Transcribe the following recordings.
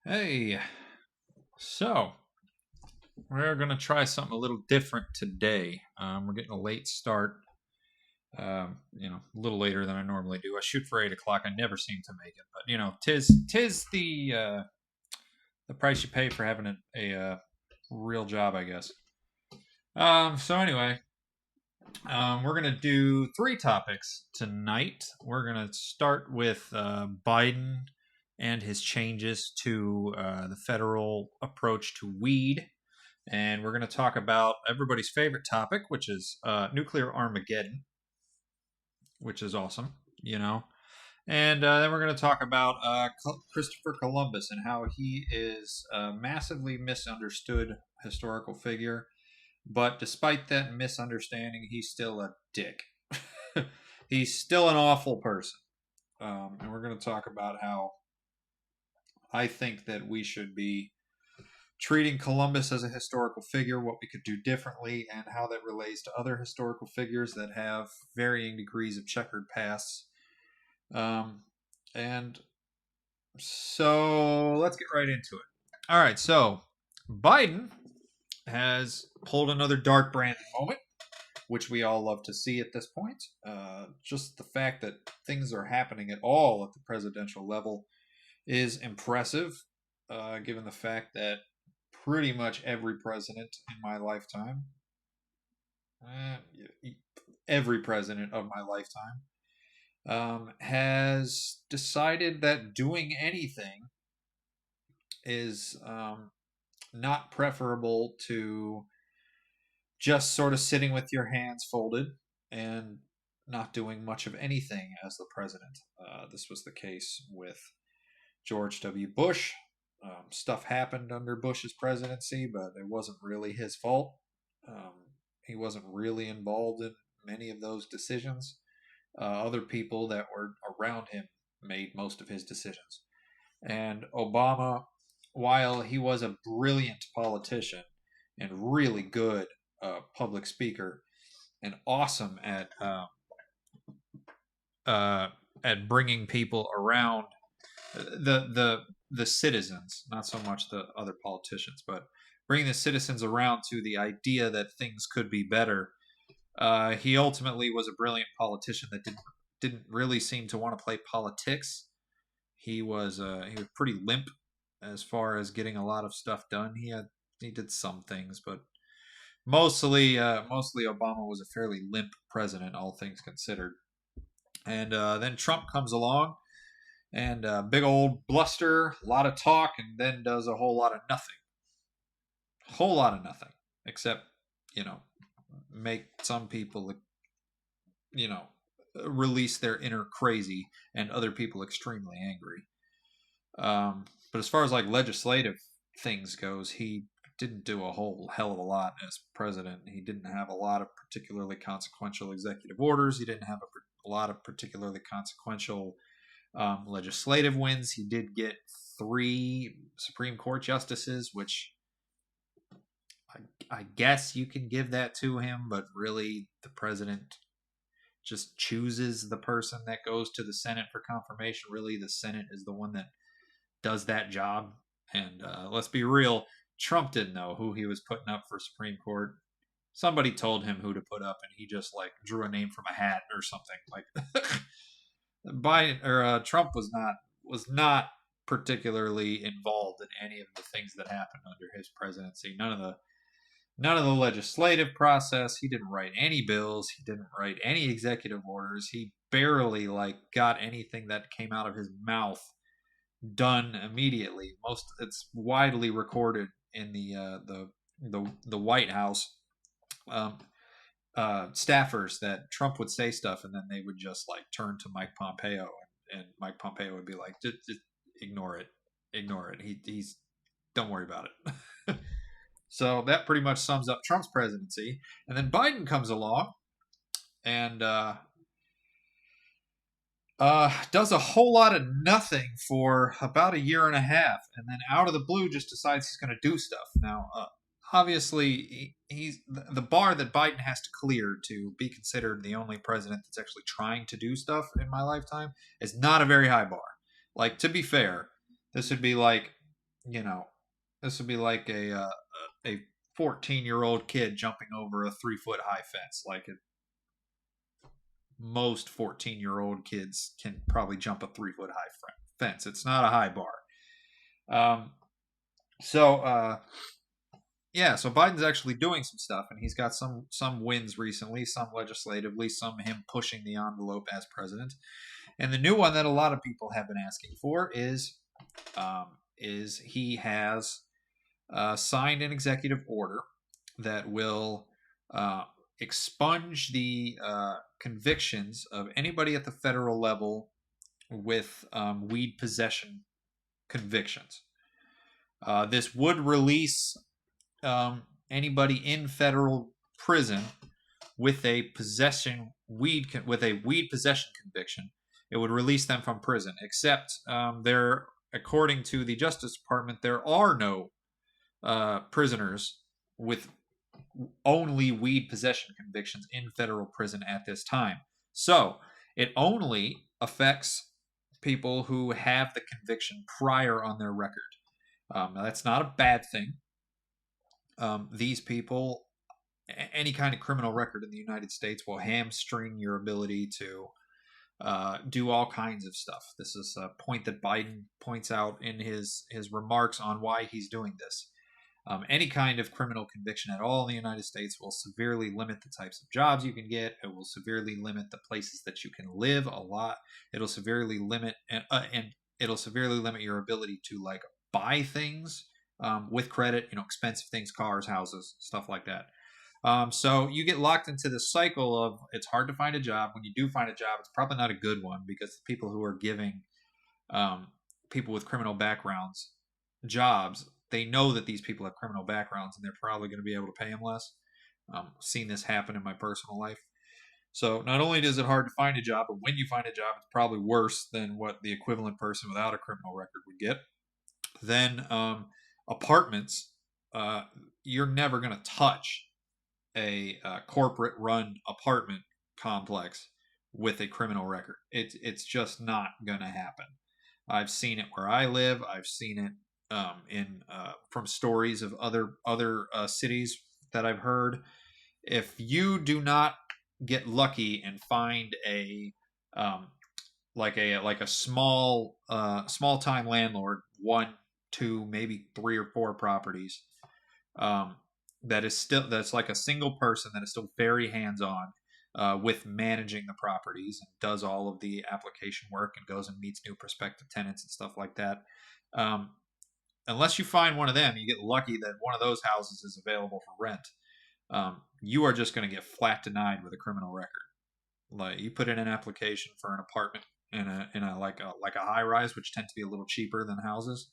Hey, so we're gonna try something a little different today. We're getting a late start. A little later than I normally do. I shoot for 8 o'clock. I never seem to make it, but tis the price you pay for having a real job, I guess. So anyway, we're gonna do three topics tonight. We're gonna start with Biden and his changes to the federal approach to weed. And we're going to talk about everybody's favorite topic, which is nuclear Armageddon, which is awesome, you know. And then we're going to talk about Christopher Columbus and how he is a massively misunderstood historical figure. But despite that misunderstanding, he's still a dick. He's still an awful person. And we're going to talk about how I think that we should be treating Columbus as a historical figure, what we could do differently, and how that relates to other historical figures that have varying degrees of checkered pasts. And so let's get right into it. All right, so Biden has pulled another dark Brandon moment, which we all love to see at this point. Just the fact that things are happening at all at the presidential level is impressive, given the fact that pretty much every president in my lifetime, uh, every president of my lifetime, has decided that doing anything is not preferable to just sort of sitting with your hands folded and not doing much of anything as the president. This was the case with George W. Bush. Stuff happened under Bush's presidency, but it wasn't really his fault. Um, he wasn't really involved in many of those decisions. Other people that were around him made most of his decisions. And Obama, while he was a brilliant politician and really good public speaker and awesome uh, at bringing people around the citizens, not so much the other politicians, but bringing the citizens around to the idea that things could be better. He ultimately was a brilliant politician that didn't really seem to want to play politics. He was pretty limp as far as getting a lot of stuff done. He did some things, but mostly Obama was a fairly limp president, all things considered. And then Trump comes along and big old bluster, a lot of talk, and then does a whole lot of nothing. A whole lot of nothing, except you know, make some people you know release their inner crazy and other people extremely angry. But as far as like legislative things goes, he didn't do a whole hell of a lot as president. He didn't have a lot of particularly consequential executive orders. He didn't have a lot of particularly consequential legislative wins. He did get three Supreme Court justices, which I guess you can give that to him, but really the president just chooses the person that goes to the Senate for confirmation. Really, the Senate is the one that does that job. And let's be real, Trump didn't know who he was putting up for Supreme Court. Somebody told him who to put up, and he just like drew a name from a hat or something. Like Biden or Trump was not particularly involved in any of the things that happened under his presidency. None of the legislative process. He didn't write any bills. He didn't write any executive orders. He barely like got anything that came out of his mouth done immediately. It's widely recorded in the White House um, staffers that Trump would say stuff and then they would just like turn to Mike Pompeo and Mike Pompeo would be like, just ignore it. He's don't worry about it. So that pretty much sums up Trump's presidency. And then Biden comes along and does a whole lot of nothing for about a year and a half, and then out of the blue just decides he's going to do stuff. Now, obviously, he's the bar that Biden has to clear to be considered the only president that's actually trying to do stuff in my lifetime is not a very high bar. Like, to be fair, this would be like you know, this would be like a 14-year-old kid jumping over a 3 foot high fence. Like most 14-year-old kids can probably jump a 3 foot high fence. It's not a high bar. Um, so yeah, so Biden's actually doing some stuff, and he's got some wins recently, some legislatively, some him pushing the envelope as president. And the new one that a lot of people have been asking for is he has signed an executive order that will expunge the convictions of anybody at the federal level with weed possession convictions. This would release anybody in federal prison with a weed possession conviction. It would release them from prison. Except according to the Justice Department, there are no prisoners with only weed possession convictions in federal prison at this time. So it only affects people who have the conviction prior on their record. Now that's not a bad thing. These people, any kind of criminal record in the United States will hamstring your ability to do all kinds of stuff. This is a point that Biden points out in his remarks on why he's doing this. Any kind of criminal conviction at all in the United States will severely limit the types of jobs you can get. It will severely limit the places that you can live a lot. It'll severely limit and it'll severely limit your ability to like buy things with credit. Expensive things, cars, houses, stuff like that. So you get locked into this cycle of it's hard to find a job. When you do find a job, it's probably not a good one because the people who are giving people with criminal backgrounds jobs, they know that these people have criminal backgrounds and they're probably going to be able to pay them less. Seen this happen in my personal life. So not only is it hard to find a job, but when you find a job, it's probably worse than what the equivalent person without a criminal record would get. Then apartments, you're never going to touch a corporate-run apartment complex with a criminal record. It's just not going to happen. I've seen it where I live. I've seen it from stories of other cities that I've heard. If you do not get lucky and find a like a small time landlord, 1, 2, maybe 3 or 4 properties, that's like a single person that is still very hands on with managing the properties and does all of the application work and goes and meets new prospective tenants and stuff like that. Unless you find one of them, you get lucky that one of those houses is available for rent. You are just going to get flat denied with a criminal record. Like you put in an application for an apartment in a like a high rise, which tend to be a little cheaper than houses.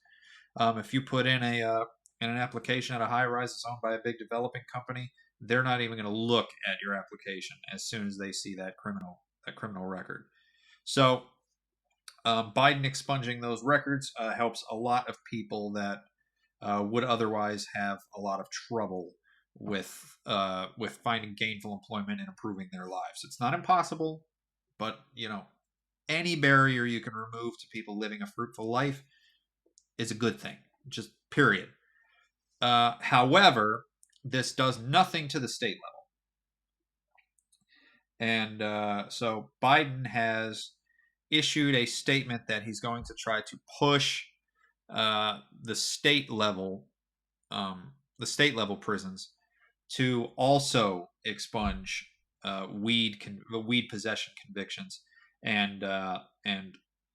If you put in an application at a high rise that's owned by a big developing company, they're not even going to look at your application as soon as they see that criminal record. So Biden expunging those records helps a lot of people that would otherwise have a lot of trouble with finding gainful employment and improving their lives. It's not impossible, but any barrier you can remove to people living a fruitful life is a good thing. Just period. However, this does nothing to the state level, and so Biden has issued a statement that he's going to try to push the state level prisons to also expunge weed possession convictions and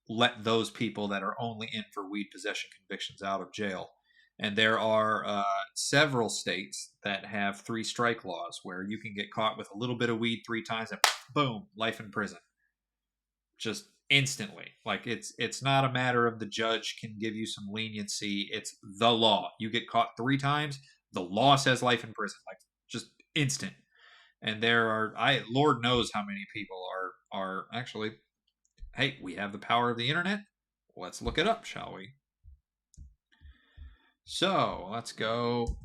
let those people that are only in for weed possession convictions out of jail. And there are several states that have 3 strike laws where you can get caught with a little bit of weed 3 times and boom, life in prison. Just instantly. Like it's not a matter of the judge can give you some leniency. It's the law. You get caught 3 times, the law says life in prison. Like just instant. And there are Lord knows how many people are actually, hey, we have the power of the internet. Let's look it up, shall we? So let's go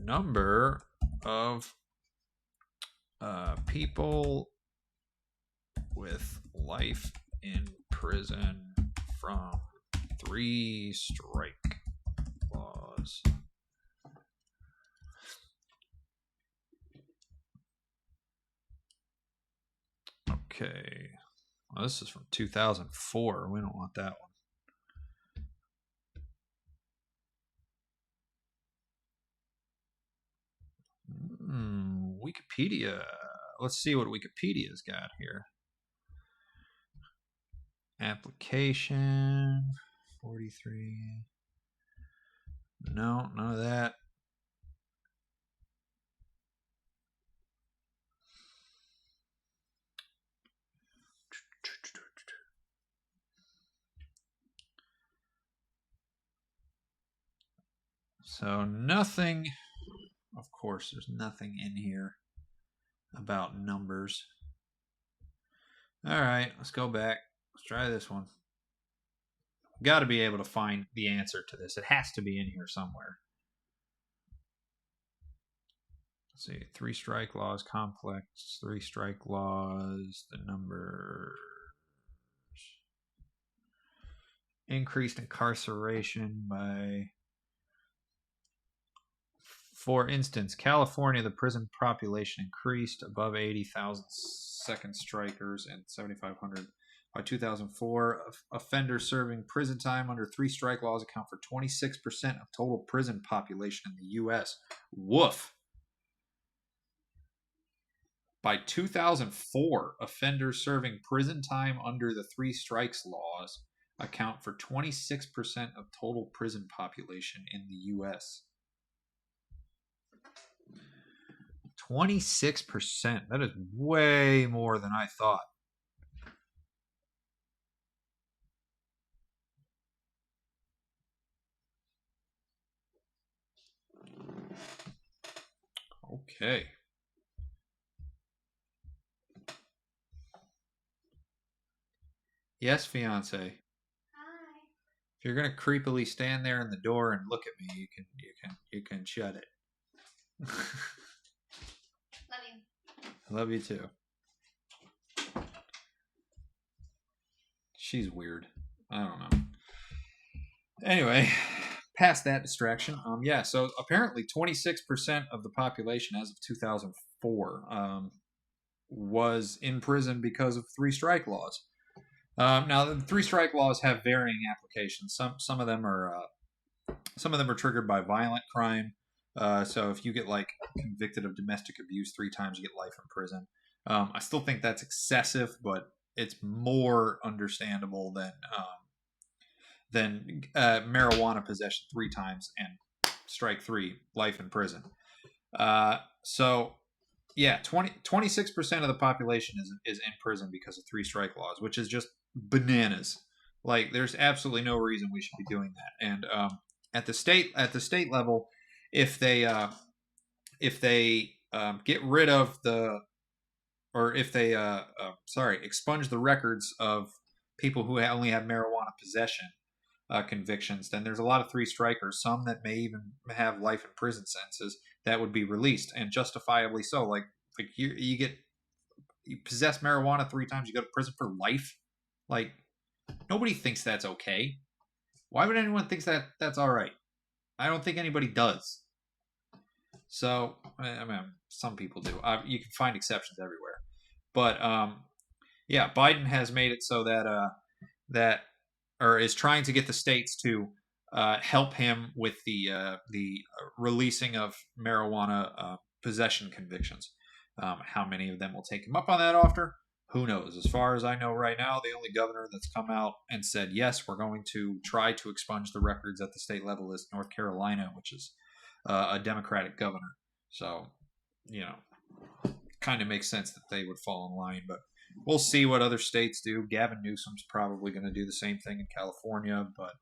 number of people with life in prison from 3 strike laws. Okay. Well, this is from 2004. We don't want that one. Wikipedia. Let's see what Wikipedia's got here. Application 43. No, none of that. So nothing, of course, there's nothing in here about numbers. All right, let's go back. Let's try this one. Got to be able to find the answer to this. It has to be in here somewhere. Let's see, 3 strike laws, complex, 3 strike laws, the numbers. Increased incarceration by... For instance, California, the prison population increased above 80,000 second strikers and 7,500 by 2004. Offenders serving prison time under 3 strike laws account for 26% of total prison population in the U.S. Woof. By 2004, offenders serving prison time under the 3 strikes laws account for 26% of total prison population in the U.S. 26%. That is way more than I thought. Okay. Yes, fiance. Hi. If you're gonna creepily stand there in the door and look at me, you can shut it. Love you. I love you too. She's weird. I don't know. Anyway, past that distraction. Yeah. So apparently, 26% of the population as of 2004 was in prison because of 3 strike laws. Now, the 3 strike laws have varying applications. Some of them are triggered by violent crime. So if you get like convicted of domestic abuse 3 times, you get life in prison. I still think that's excessive, but it's more understandable than marijuana possession 3 times and strike 3, life in prison. So yeah, 26% of the population is in prison because of 3 strike laws, which is just bananas. Like, there's absolutely no reason we should be doing that. And at the state level, if they get rid of the, or if they expunge the records of people who only have marijuana possession convictions, then there's a lot of 3 strikers, some that may even have life in prison sentences, that would be released, and justifiably so. Like you possess marijuana 3 times, you go to prison for life. Like, nobody thinks that's okay. Why would anyone think that that's all right? I don't think anybody does. So, I mean, some people do. You can find exceptions everywhere. But yeah, Biden has made it so that is trying to get the states to help him with the releasing of marijuana possession convictions. How many of them will take him up on that offer? Who knows? As far as I know right now, the only governor that's come out and said, yes, we're going to try to expunge the records at the state level is North Carolina, which is a Democratic governor. So, kind of makes sense that they would fall in line. But we'll see what other states do. Gavin Newsom's probably going to do the same thing in California. But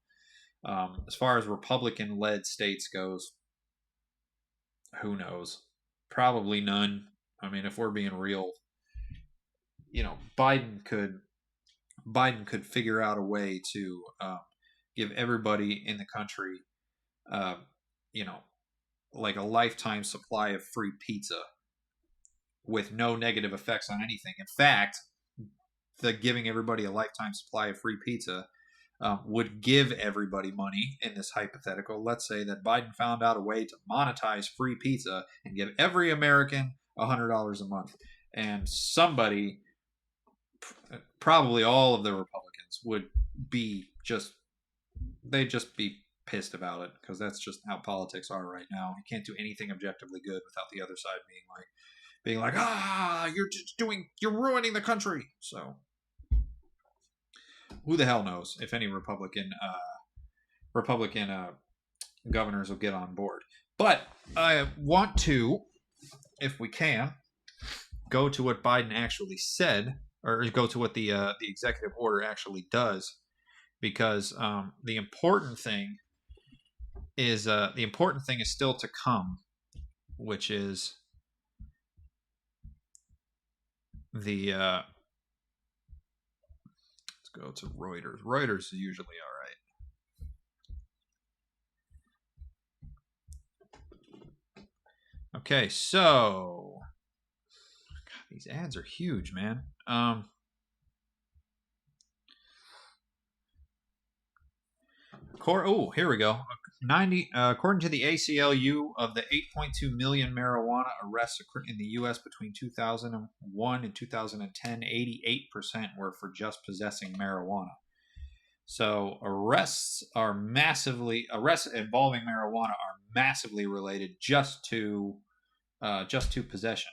as far as Republican-led states goes, who knows? Probably none. I mean, if we're being real, Biden could figure out a way to give everybody in the country, like a lifetime supply of free pizza with no negative effects on anything. In fact, the giving everybody a lifetime supply of free pizza would give everybody money in this hypothetical. Let's say that Biden found out a way to monetize free pizza and give every American $100 a month. And somebody, probably all of the Republicans, would be they'd just be pissed about it, because that's just how politics are right now. You can't do anything objectively good without the other side being like, you're ruining the country. So who the hell knows if any Republican governors will get on board. But I want to, if we can, go to what Biden actually said, or go to what the executive order actually does, because the important thing is still to come, which is the let's go to Reuters. Reuters is usually all right. Okay, so God, these ads are huge, man. Oh, here we go. According to the ACLU, of the 8.2 million marijuana arrests in the U.S. between 2001 and 2010, 88% were for just possessing marijuana. So arrests involving marijuana are massively related just to possession.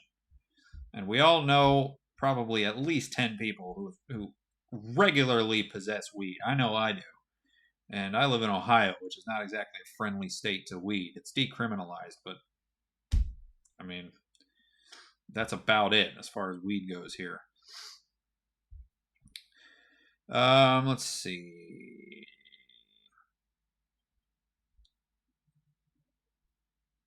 And we all know probably at least 10 people who regularly possess weed. I know I do. And I live in Ohio, which is not exactly a friendly state to weed. It's decriminalized, but I mean, that's about it as far as weed goes here. Let's see.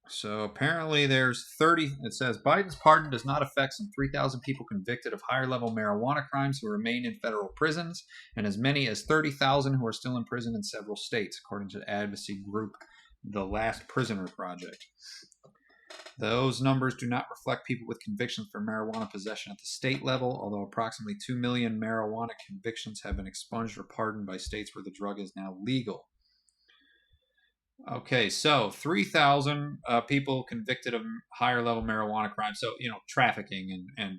So apparently there's 30. It says Biden's pardon does not affect some 3,000 people convicted of higher level marijuana crimes who remain in federal prisons, and as many as 30,000 who are still in prison in several states, according to the advocacy group The Last Prisoner Project. Those numbers do not reflect people with convictions for marijuana possession at the state level, although approximately 2 million marijuana convictions have been expunged or pardoned by states where the drug is now legal. Okay, so 3,000 people convicted of higher level marijuana crimes. So, trafficking and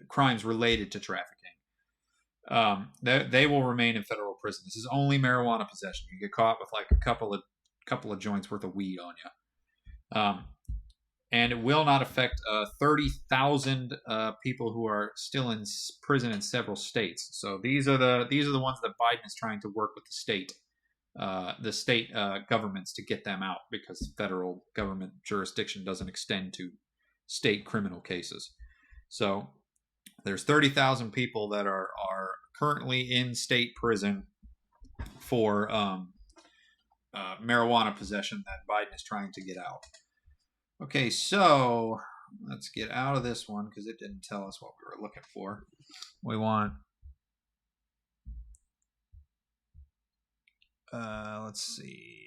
crimes related to trafficking. They will remain in federal prison. This is only marijuana possession. You get caught with like a couple of joints worth of weed on you. And it will not affect 30,000 people who are still in prison in several states. So these are the ones that Biden is trying to work with the state governments to get them out, because federal government jurisdiction doesn't extend to state criminal cases. So there's 30,000 people that are currently in state prison for marijuana possession that Biden is trying to get out. Okay, so let's get out of this one because it didn't tell us what we were looking for. We want let's see.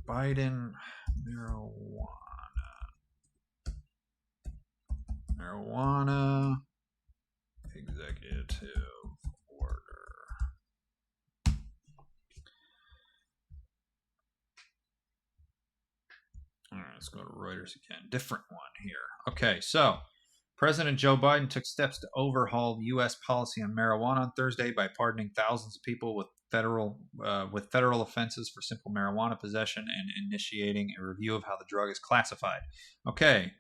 Biden marijuana executive order. All right, let's go to Reuters again. Different one here. Okay, so President Joe Biden took steps to overhaul U.S. policy on marijuana on Thursday by pardoning thousands of people with federal offenses for simple marijuana possession and initiating a review of how the drug is classified. Okay,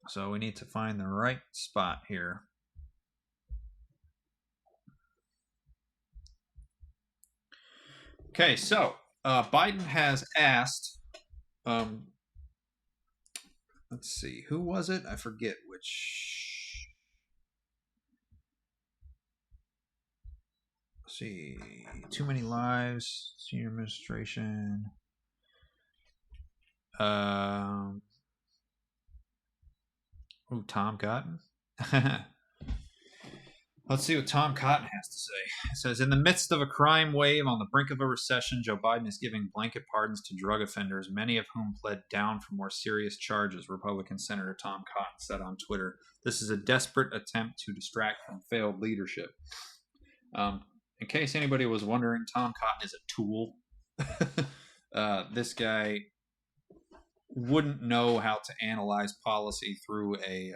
so we need to find the right spot here. Okay, so Biden has asked, let's see, who was it? I forget which. Let's see, Too Many Lives, Senior Administration. Tom Cotton. Let's see what Tom Cotton has to say. It says, in the midst of a crime wave on the brink of a recession, Joe Biden is giving blanket pardons to drug offenders, many of whom pled down for more serious charges, Republican Senator Tom Cotton said on Twitter. This is a desperate attempt to distract from failed leadership. In case anybody was wondering, Tom Cotton is a tool. This guy wouldn't know how to analyze policy through a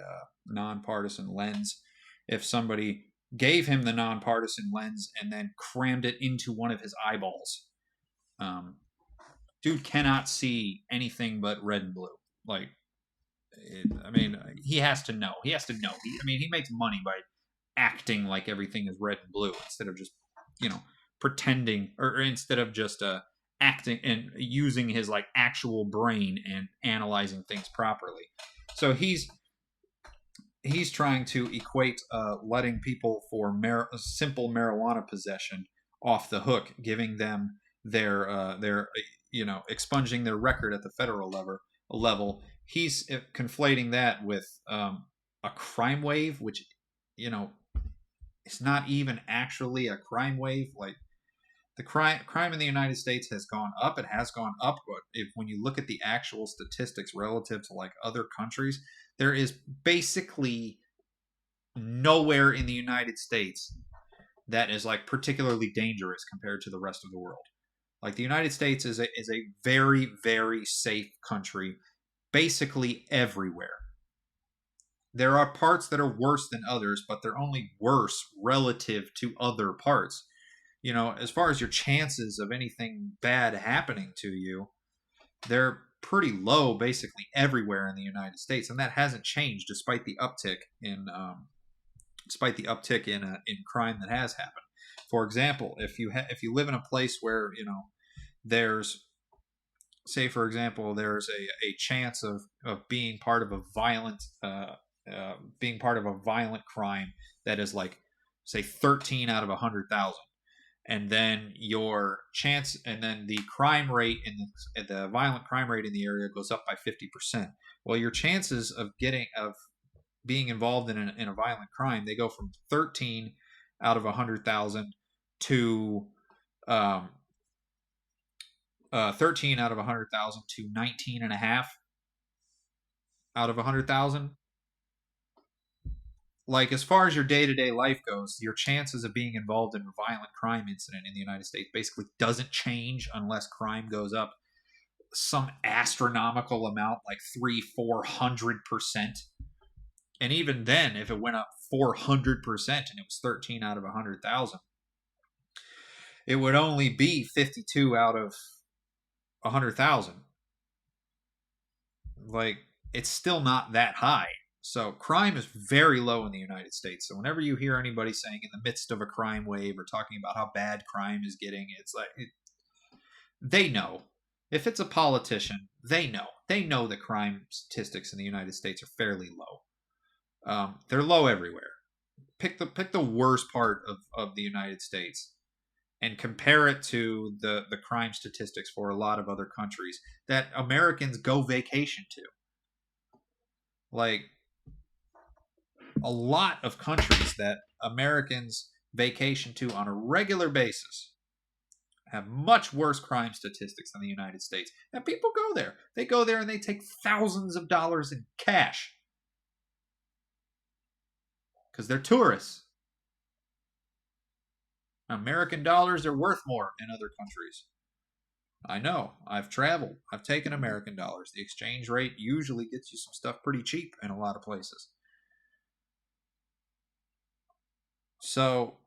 nonpartisan lens. If somebody gave him the nonpartisan lens and then crammed it into one of his eyeballs, dude cannot see anything but red and blue. Like, he has to know. He has to know. He makes money by acting like everything is red and blue instead of just, pretending, or instead of just acting and using his like actual brain and analyzing things properly. So he's trying to equate letting people for simple marijuana possession off the hook, giving them their expunging their record at the federal level. He's conflating that with a crime wave, which it's not even actually a crime wave. Like, the crime in the United States has gone up. It has gone up, but when you look at the actual statistics relative to like other countries, there is basically nowhere in the United States that is like particularly dangerous compared to the rest of the world. Like, the United States is a very, very safe country, basically everywhere. There are parts that are worse than others, but they're only worse relative to other parts. As far as your chances of anything bad happening to you, they're pretty low basically everywhere in the United States, and that hasn't changed despite the uptick in crime that has happened. For example, if you live in a place where there's, say for example, there's a chance of being part of a violent crime that is like, say, 13 out of 100,000. And then the crime rate in the violent crime rate in the area goes up by 50%. Well, your chances of being involved in a violent crime, they go from 13 out of 100,000 to 13 out of 100,000 to 19 and a half out of 100,000. Like, as far as your day-to-day life goes, your chances of being involved in a violent crime incident in the United States basically doesn't change unless crime goes up some astronomical amount, like 300-400%. And even then, if it went up 400% and it was 13 out of 100,000, it would only be 52 out of 100,000. Like, it's still not that high. So crime is very low in the United States. So whenever you hear anybody saying in the midst of a crime wave or talking about how bad crime is getting, it's like, they know. If it's a politician, they know. They know that crime statistics in the United States are fairly low. They're low everywhere. Pick the worst part of the United States and compare it to the crime statistics for a lot of other countries that Americans go vacation to. Like, a lot of countries that Americans vacation to on a regular basis have much worse crime statistics than the United States. And people go there. They go there and they take thousands of dollars in cash because they're tourists. American dollars are worth more in other countries. I know. I've traveled. I've taken American dollars. The exchange rate usually gets you some stuff pretty cheap in a lot of places. So,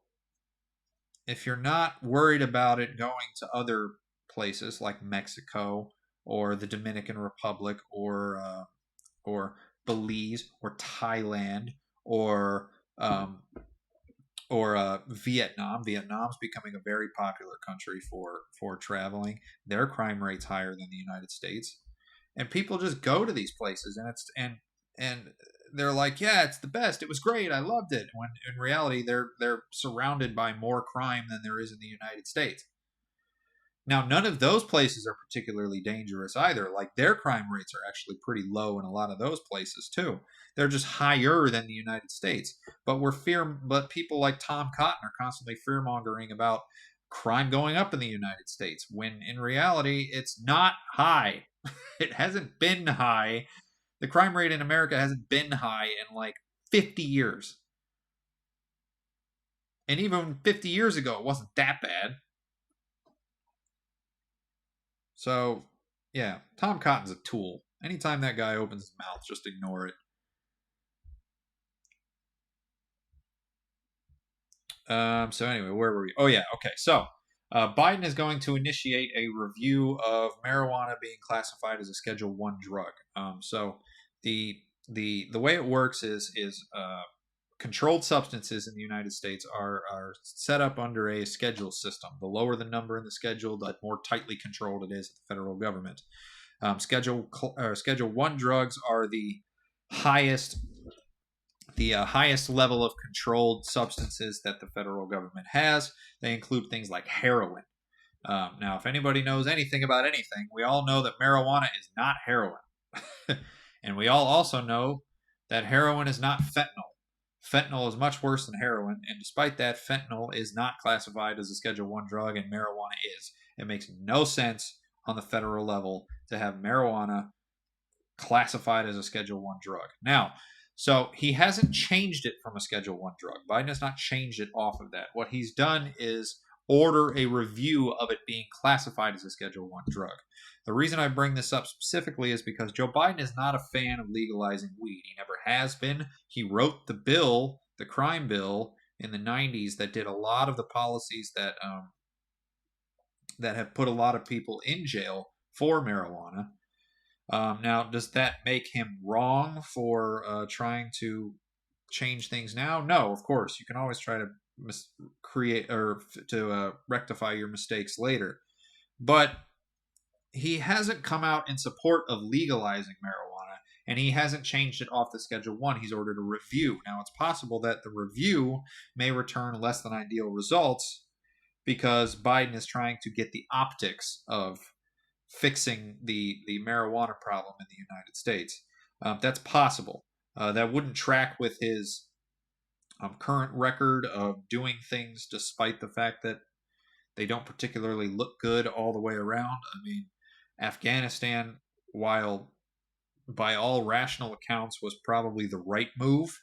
if you're not worried about it going to other places like Mexico or the Dominican Republic or Belize or Thailand or Vietnam. Vietnam's becoming a very popular country for traveling. Their crime rate's higher than the United States, and people just go to these places, and they're like, yeah, it's the best. It was great. I loved it. When in reality, they're surrounded by more crime than there is in the United States. Now, none of those places are particularly dangerous either. Like their crime rates are actually pretty low in a lot of those places too. They're just higher than the United States. But people like Tom Cotton are constantly fear mongering about crime going up in the United States when in reality it's not high. It hasn't been high. The crime rate in America hasn't been high in like 50 years. And even 50 years ago, it wasn't that bad. So, yeah, Tom Cotton's a tool. Anytime that guy opens his mouth, just ignore it. So anyway, where were we? Oh yeah, okay. So Biden is going to initiate a review of marijuana being classified as a Schedule One drug. So the way it works is controlled substances in the United States are set up under a schedule system. The lower the number in the schedule, the more tightly controlled it is at the federal government. Schedule One drugs are the highest highest level of controlled substances that the federal government has. They include things like heroin. Now, if anybody knows anything about anything, we all know that marijuana is not heroin. And we all also know that heroin is not fentanyl. Fentanyl is much worse than heroin, and despite that, fentanyl is not classified as a Schedule 1 drug, and marijuana is. It makes no sense on the federal level to have marijuana classified as a Schedule 1 drug. Now, so he hasn't changed it from a Schedule 1 drug. Biden has not changed it off of that. What he's done is order a review of it being classified as a Schedule 1 drug. The reason I bring this up specifically is because Joe Biden is not a fan of legalizing weed. He never has been. He wrote the bill, the crime bill, in the 90s that did a lot of the policies that have put a lot of people in jail for marijuana. Now, does that make him wrong for trying to change things now? No, of course. You can always try to rectify your mistakes later. But he hasn't come out in support of legalizing marijuana, and he hasn't changed it off the Schedule 1. He's ordered a review. Now, it's possible that the review may return less than ideal results because Biden is trying to get the optics of fixing the marijuana problem in the United States. That's possible. That wouldn't track with his current record of doing things despite the fact that they don't particularly look good all the way around. I mean, Afghanistan, while by all rational accounts was probably the right move,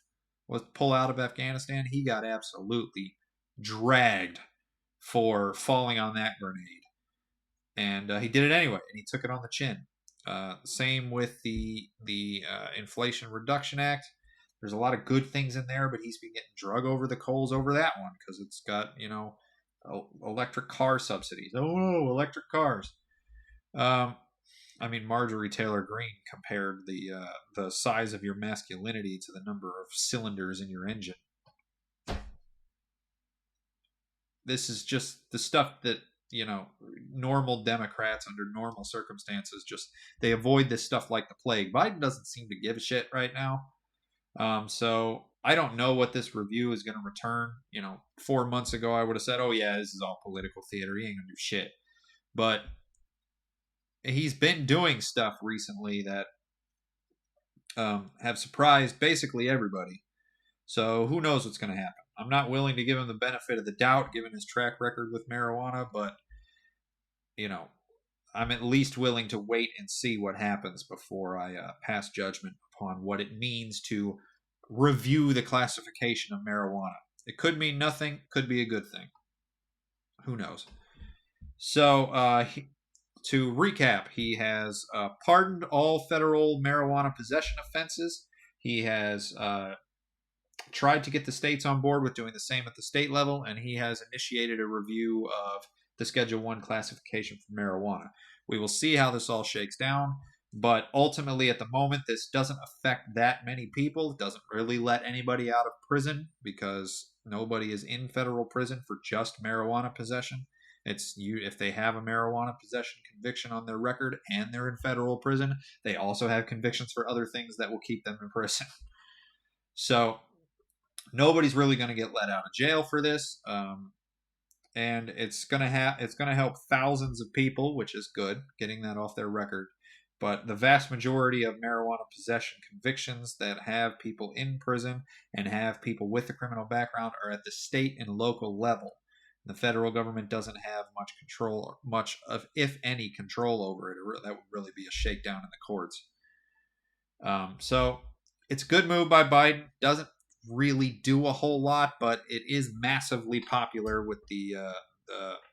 was to pull out of Afghanistan, he got absolutely dragged for falling on that grenade. And he did it anyway, and he took it on the chin. Same with the Inflation Reduction Act. There's a lot of good things in there, but he's been getting drug over the coals over that one because it's got, electric car subsidies. Oh, electric cars. I mean, Marjorie Taylor Greene compared the size of your masculinity to the number of cylinders in your engine. This is just the stuff that normal Democrats under normal circumstances they avoid this stuff like the plague. Biden doesn't seem to give a shit right now. So I don't know what this review is going to return. 4 months ago I would have said, oh yeah, this is all political theater. He ain't going to do shit. But he's been doing stuff recently that have surprised basically everybody. So who knows what's going to happen. I'm not willing to give him the benefit of the doubt given his track record with marijuana, but I'm at least willing to wait and see what happens before I pass judgment upon what it means to review the classification of marijuana. It could mean nothing, could be a good thing. Who knows? So, to recap, he has pardoned all federal marijuana possession offenses. He has tried to get the states on board with doing the same at the state level, and he has initiated a review of the Schedule 1 classification for marijuana. We will see how this all shakes down, but ultimately at the moment this doesn't affect that many people. It doesn't really let anybody out of prison because nobody is in federal prison for just marijuana possession. It's if they have a marijuana possession conviction on their record and they're in federal prison, they also have convictions for other things that will keep them in prison. So nobody's really going to get let out of jail for this. and it's gonna help thousands of people, which is good, getting that off their record. But the vast majority of marijuana possession convictions that have people in prison and have people with a criminal background are at the state and local level. The federal government doesn't have much control, or much of, if any, control over it. That would really be a shakedown in the courts. So it's a good move by Biden. Doesn't really do a whole lot, but it is massively popular with the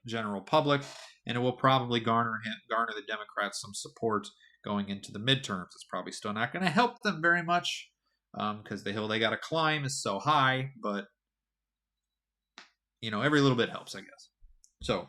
general public, and it will probably garner the Democrats some support going into the midterms. It's probably still not going to help them very much because the hill they got to climb is so high, but every little bit helps, I guess. So